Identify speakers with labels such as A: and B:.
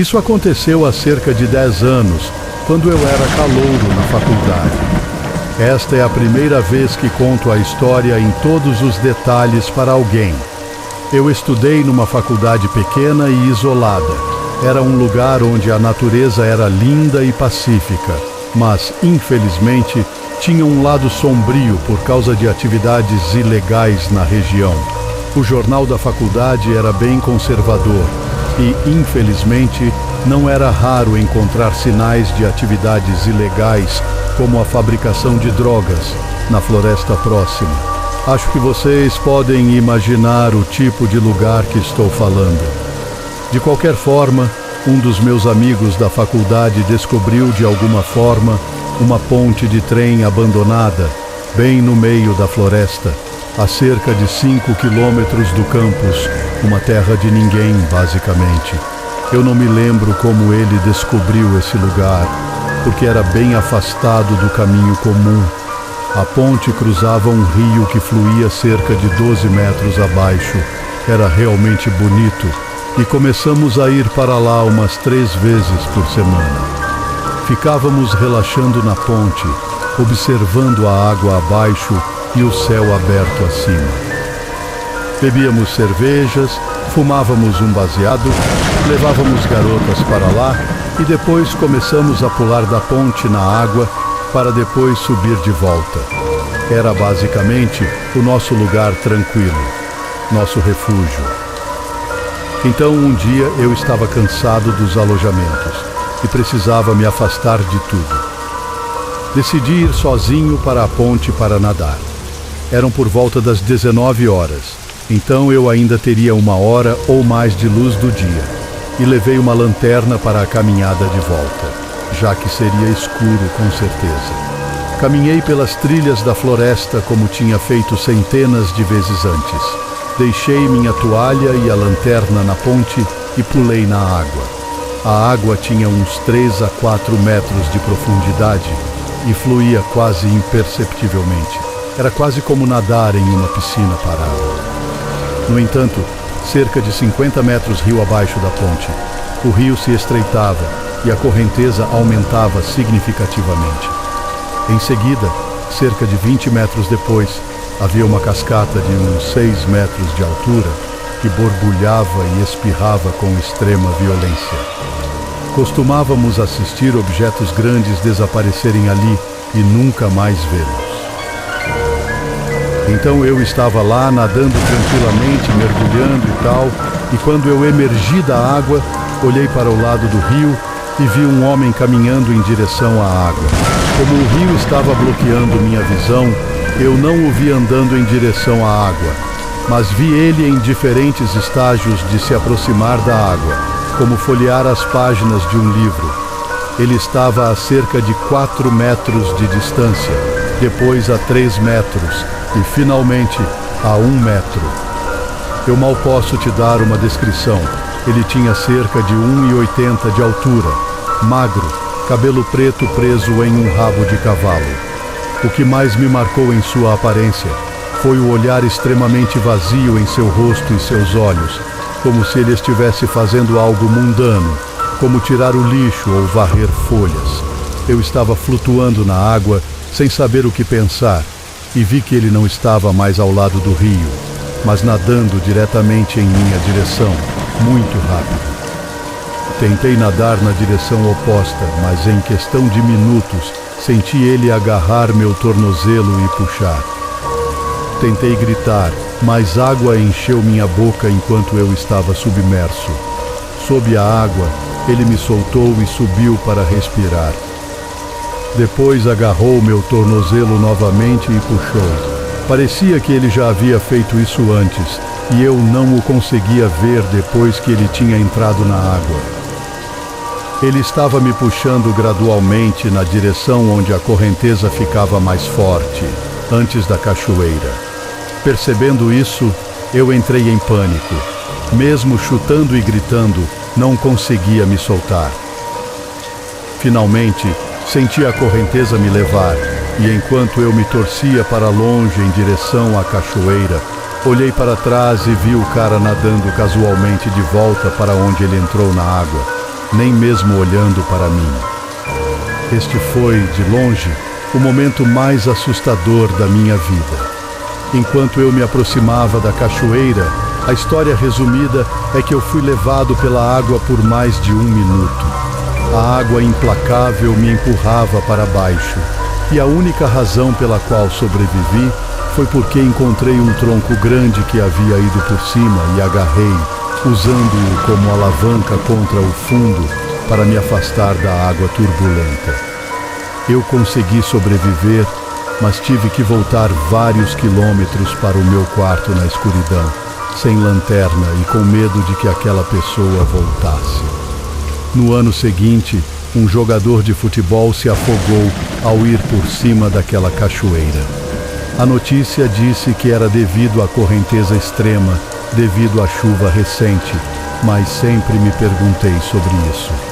A: Isso aconteceu há cerca de 10 anos, quando eu era calouro na faculdade. Esta é a primeira vez que conto a história em todos os detalhes para alguém. Eu estudei numa faculdade pequena e isolada. Era um lugar onde a natureza era linda e pacífica, mas, infelizmente, tinha um lado sombrio por causa de atividades ilegais na região. O jornal da faculdade era bem conservador e, infelizmente, não era raro encontrar sinais de atividades ilegais, como a fabricação de drogas, na floresta próxima. Acho que vocês podem imaginar o tipo de lugar que estou falando. De qualquer forma, um dos meus amigos da faculdade descobriu de alguma forma uma ponte de trem abandonada, bem no meio da floresta, a cerca de 5 quilômetros do campus, uma terra de ninguém, basicamente. Eu não me lembro como ele descobriu esse lugar, porque era bem afastado do caminho comum. A ponte cruzava um rio que fluía cerca de 12 metros abaixo. Era realmente bonito e começamos a ir para lá umas 3 vezes por semana. Ficávamos relaxando na ponte, observando a água abaixo e o céu aberto acima. Bebíamos cervejas, fumávamos um baseado, levávamos garotas para lá e depois começamos a pular da ponte na água para depois subir de volta. Era basicamente o nosso lugar tranquilo, nosso refúgio. Então um dia eu estava cansado dos alojamentos e precisava me afastar de tudo. Decidi ir sozinho para a ponte para nadar. Eram por volta das 19 horas, então eu ainda teria 1 hora ou mais de luz do dia, e levei uma lanterna para a caminhada de volta, já que seria escuro com certeza. Caminhei pelas trilhas da floresta como tinha feito centenas de vezes antes. Deixei minha toalha e a lanterna na ponte e pulei na água. A água tinha uns 3 a 4 metros de profundidade e fluía quase imperceptivelmente. Era quase como nadar em uma piscina parada. No entanto, cerca de 50 metros rio abaixo da ponte, o rio se estreitava e a correnteza aumentava significativamente. Em seguida, cerca de 20 metros depois, havia uma cascata de uns 6 metros de altura que borbulhava e espirrava com extrema violência. Costumávamos assistir objetos grandes desaparecerem ali e nunca mais vê-los. Então eu estava lá nadando tranquilamente, mergulhando e tal, e quando eu emergi da água, olhei para o lado do rio e vi um homem caminhando em direção à água. Como o rio estava bloqueando minha visão, eu não o vi andando em direção à água, mas vi ele em diferentes estágios de se aproximar da água, como folhear as páginas de um livro. Ele estava a cerca de 4 metros de distância, depois a 3 metros e finalmente a 1 metro. Eu mal posso te dar uma descrição. Ele tinha cerca de 1,80 de altura, magro, cabelo preto preso em um rabo de cavalo. O que mais me marcou em sua aparência foi o olhar extremamente vazio em seu rosto e seus olhos, como se ele estivesse fazendo algo mundano, como tirar o lixo ou varrer folhas. Eu estava flutuando na água, sem saber o que pensar, e vi que ele não estava mais ao lado do rio, mas nadando diretamente em minha direção, muito rápido. Tentei nadar na direção oposta, mas em questão de minutos, senti ele agarrar meu tornozelo e puxar. Tentei gritar, mas água encheu minha boca enquanto eu estava submerso. Sob a água, ele me soltou e subiu para respirar. Depois agarrou meu tornozelo novamente e puxou. Parecia que ele já havia feito isso antes, e eu não o conseguia ver depois que ele tinha entrado na água. Ele estava me puxando gradualmente na direção onde a correnteza ficava mais forte, antes da cachoeira. Percebendo isso, eu entrei em pânico. Mesmo chutando e gritando, não conseguia me soltar. Finalmente, senti a correnteza me levar, e enquanto eu me torcia para longe em direção à cachoeira, olhei para trás e vi o cara nadando casualmente de volta para onde ele entrou na água. nem mesmo olhando para mim. Este foi, de longe, o momento mais assustador da minha vida. Enquanto eu me aproximava da cachoeira, a história resumida é que eu fui levado pela água por mais de 1 minuto. A água implacável me empurrava para baixo, e a única razão pela qual sobrevivi foi porque encontrei um tronco grande que havia ido por cima e agarrei, usando-o como alavanca contra o fundo para me afastar da água turbulenta. Eu consegui sobreviver, mas tive que voltar vários quilômetros para o meu quarto na escuridão, sem lanterna e com medo de que aquela pessoa voltasse. No ano seguinte, um jogador de futebol se afogou ao ir por cima daquela cachoeira. A notícia disse que era devido à correnteza extrema, devido à chuva recente, mas sempre me perguntei sobre isso.